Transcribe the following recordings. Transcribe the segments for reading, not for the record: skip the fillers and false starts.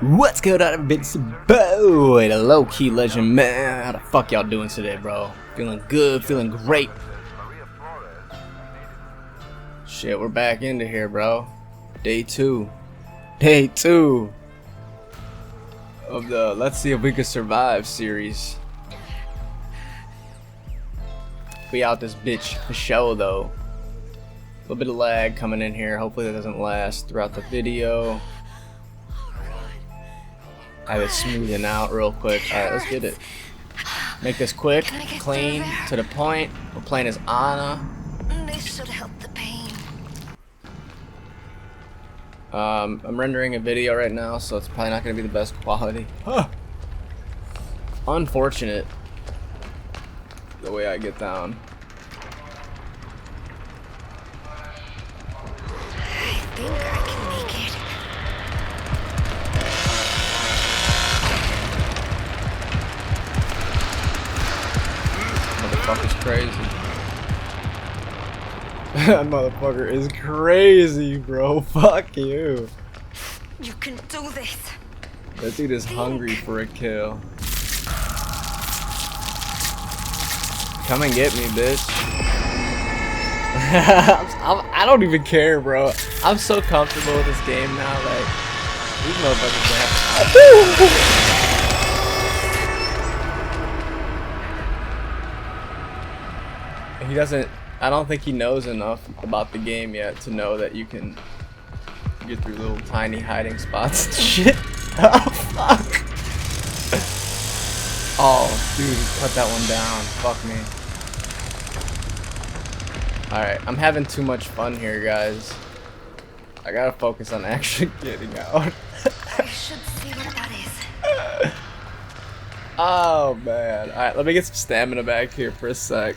What's going on, it's boy, the LowkeyLegend, man. How the fuck y'all doing today, bro? Feeling good, feeling great. Shit, we're back into here, bro. Day two of the Let's See If We Could Survive series. We out this bitch for show, though. A little bit of lag coming in here. Hopefully that doesn't last throughout the video. I have it smoothing out real quick. Alright, let's get it. Make this quick, clean, to the point. We're playing as Anna. This should help the pain. I'm rendering a video right now, so it's probably not going to be the best quality. Huh. Unfortunate the way I get down. I think I can make it. Motherfucker's crazy. That motherfucker is crazy, bro. Fuck you. You can do this. That dude is hungry for a kill. Come and get me, bitch. I don't even care, bro. I'm so comfortable with this game now. Like, these motherfuckers have. He doesn't. I don't think he knows enough about the game yet to know that you can get through little tiny hiding spots and shit. Oh fuck! Oh, dude, cut that one down. Fuck me. Alright, I'm having too much fun here, guys. I gotta focus on actually getting out. I should see what that is. Oh, man. Alright, let me get some stamina back here for a sec.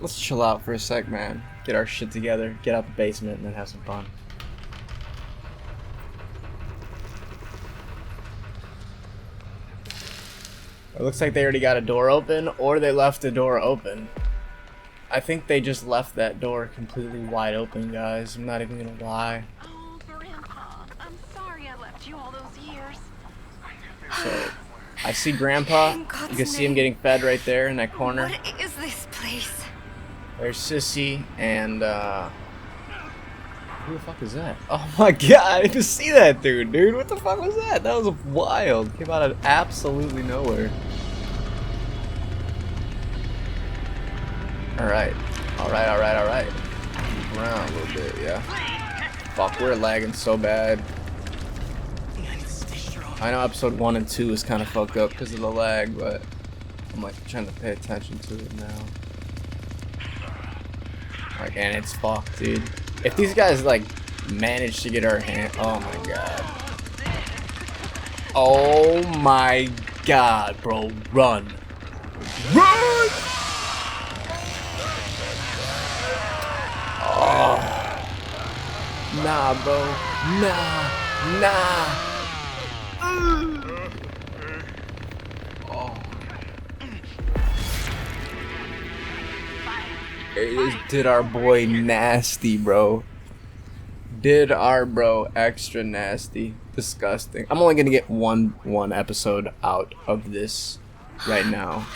Let's chill out for a sec, man. Get our shit together, get out the basement, and then have some fun. It looks like they already got a door open, or they left the door open. I think they just left that door completely wide open, guys. I'm not even gonna lie. Oh, Grandpa, I'm sorry I left you all those years. So, I see Grandpa. You can see him getting fed right there in that corner. What is this place? There's Sissy and who the fuck is that? Oh my god, I didn't see that dude. What the fuck was that? That was wild. Came out of absolutely nowhere. Alright. Move around a little bit, yeah. Fuck, we're lagging so bad. I know episode 1 and 2 is kind of fucked up because of the lag, but I'm like trying to pay attention to it now. Like, and it's fucked, dude. If these guys like manage to get our hand, oh my god. Oh my god, bro, run. Run! Oh. Nah, bro. Nah. Oh. It just did our boy nasty, bro. Did our bro extra nasty. Disgusting. I'm only gonna get one episode out of this right now.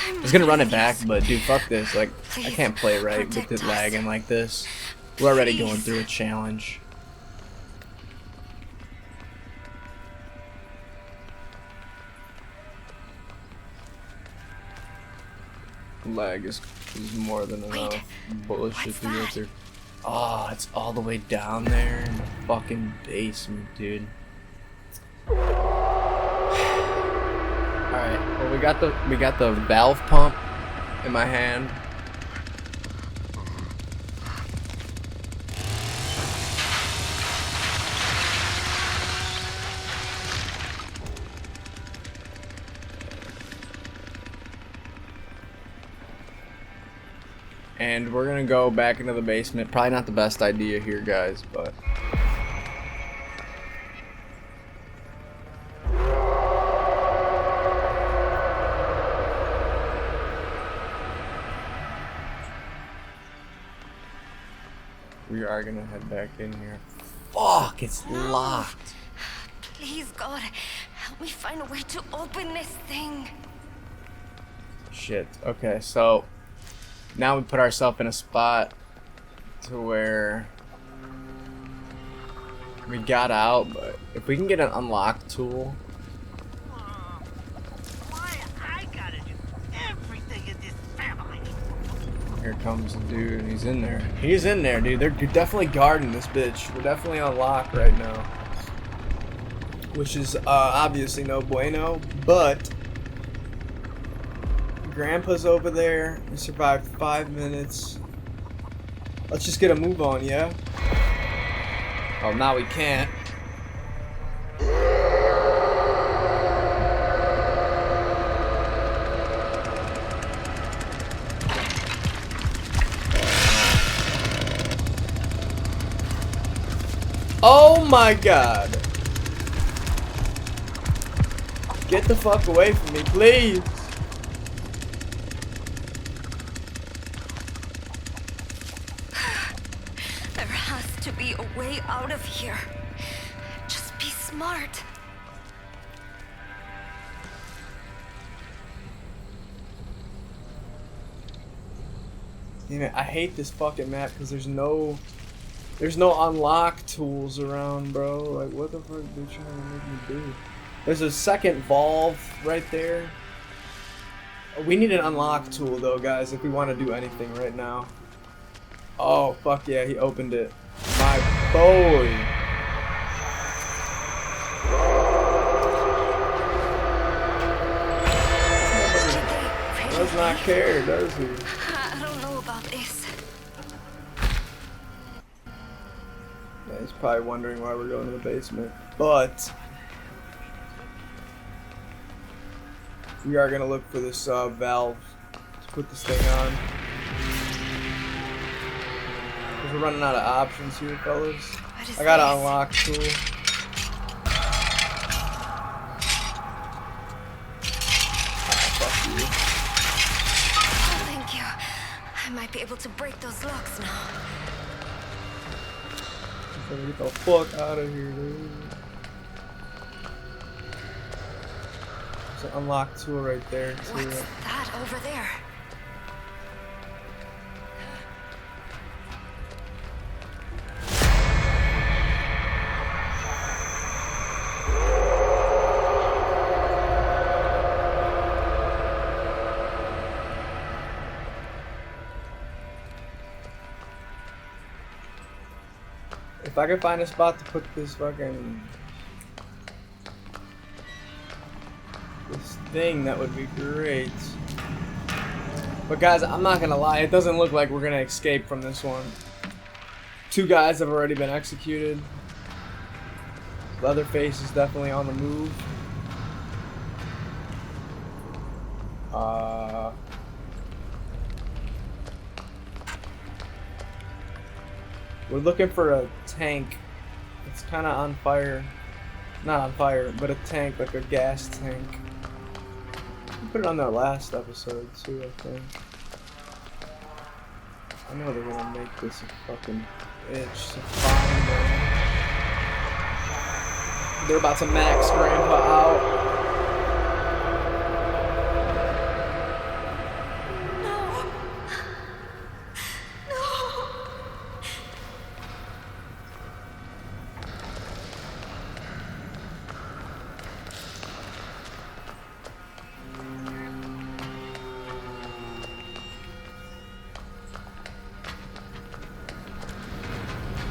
I was gonna run it back, but dude, fuck this. Like, I can't play right with it lagging like this. We're already going through a challenge. Lag is more than enough bullshit to go through. Oh, it's all the way down there in the fucking basement, dude. Alright, well we got the valve pump in my hand. And we're gonna go back into the basement. Probably not the best idea here, guys, but we are gonna head back in here. Fuck, it's locked. Please, God, help me find a way to open this thing. Shit. Okay, so now we put ourselves in a spot to where we got out, but if we can get an unlock tool. Why I gotta do everything in this family? Here comes the dude. He's in there. He's in there, dude. They're definitely guarding this bitch. We're definitely on lock right now, which is obviously no bueno. But Grandpa's over there. We survived 5 minutes. Let's just get a move on, yeah? Oh, now we can't. Oh my god. Get the fuck away from me, please. There has to be a way out of here. Just be smart. Damn it, I hate this fucking map because there's no unlock tools around, bro. Like, what the fuck are they trying to make me do? There's a second valve right there. We need an unlock tool though, guys, if we want to do anything right now. Oh, fuck yeah, he opened it. My boy. Does not care, does he? I don't know about this. Yeah, he's probably wondering why we're going to the basement. But we are gonna look for this valve to put this thing on. Cause we're running out of options here, fellas. I got an unlock tool. Fuck you. Oh, thank you. I might be able to break those locks now. Get the fuck out of here, dude. There's an unlock tool right there. What's that over there? If I could find a spot to put this fucking thing, that would be great. But guys, I'm not gonna lie, it doesn't look like we're gonna escape from this one. 2 guys have already been executed. Leatherface is definitely on the move. We're looking for a tank. It's kind of on fire. Not on fire, but a tank, like a gas tank. We put it on our last episode too, I think. I know they're gonna make this a fucking bitch to find them. They're about to max Grandpa out.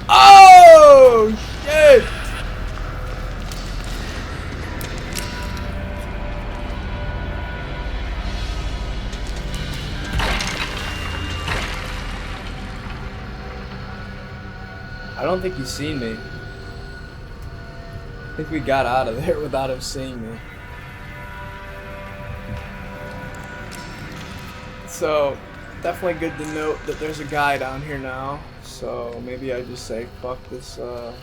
Oh shit! I don't think he's seen me. I think we got out of there without him seeing me. So, definitely good to note that there's a guy down here now. So, maybe I just say, fuck this, I'm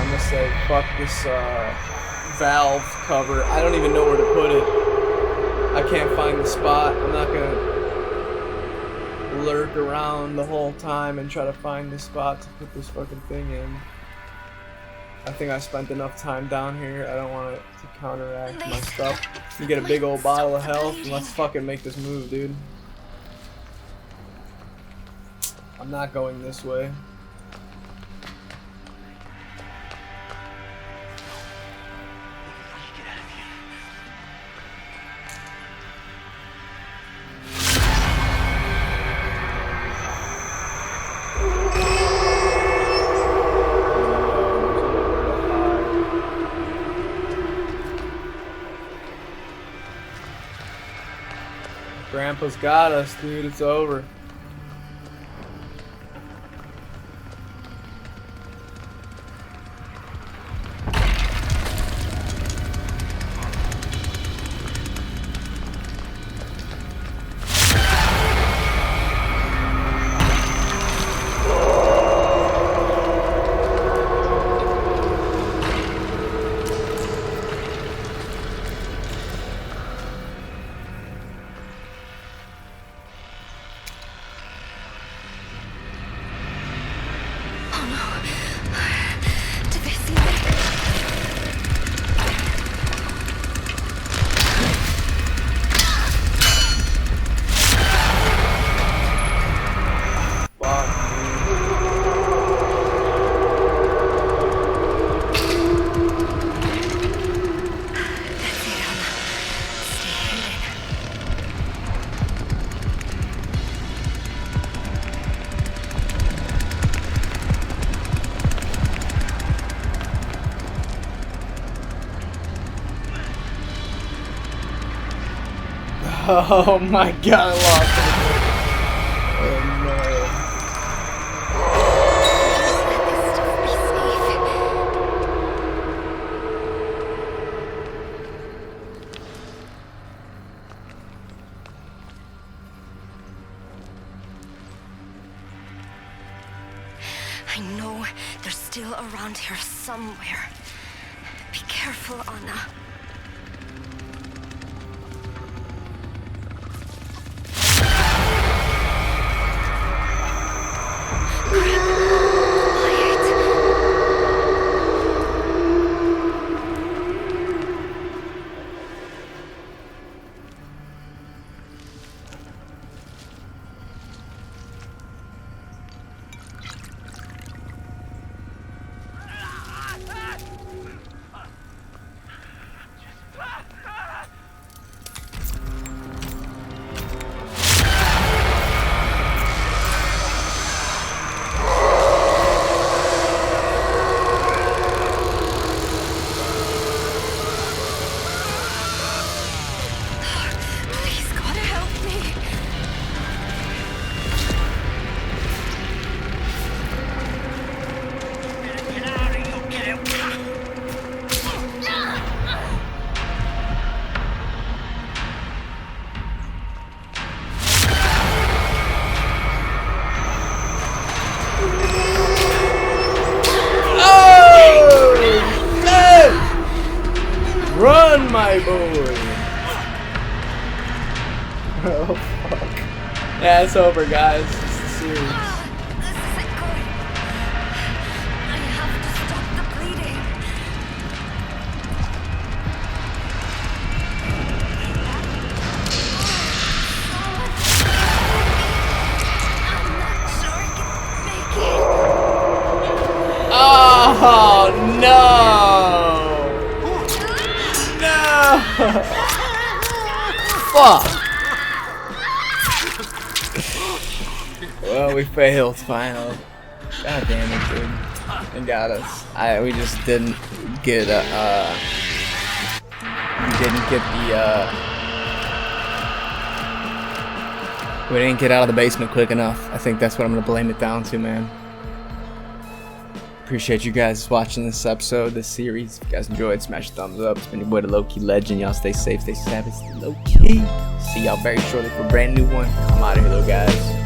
gonna say, fuck this, valve cover. I don't even know where to put it. I can't find the spot. I'm not gonna lurk around the whole time and try to find the spot to put this fucking thing in. I think I spent enough time down here. I don't want it to counteract my stuff. You get a big old bottle of health and let's fucking make this move, dude. I'm not going this way. Grandpa's got us, dude. It's over. Oh my god, I lost it. Oh no. I know they're still around here somewhere. Be careful, Anna. Run, my boy! Oh, fuck. Yeah, it's over, guys. It's the series. This isn't good. I have to stop the bleeding. I'm not sure I can make it. Oh, no! Fuck! Well, we failed finally. God damn it, dude. They got us. We just didn't get we didn't get out of the basement quick enough. I think that's what I'm gonna blame it down to, man. Appreciate you guys watching this episode, this series. If you guys enjoyed, smash the thumbs up. It's been your boy, the LowkeyLegend. Y'all stay safe, stay savage, stay low-key. See y'all very shortly for a brand new one. I'm out of here, though, guys.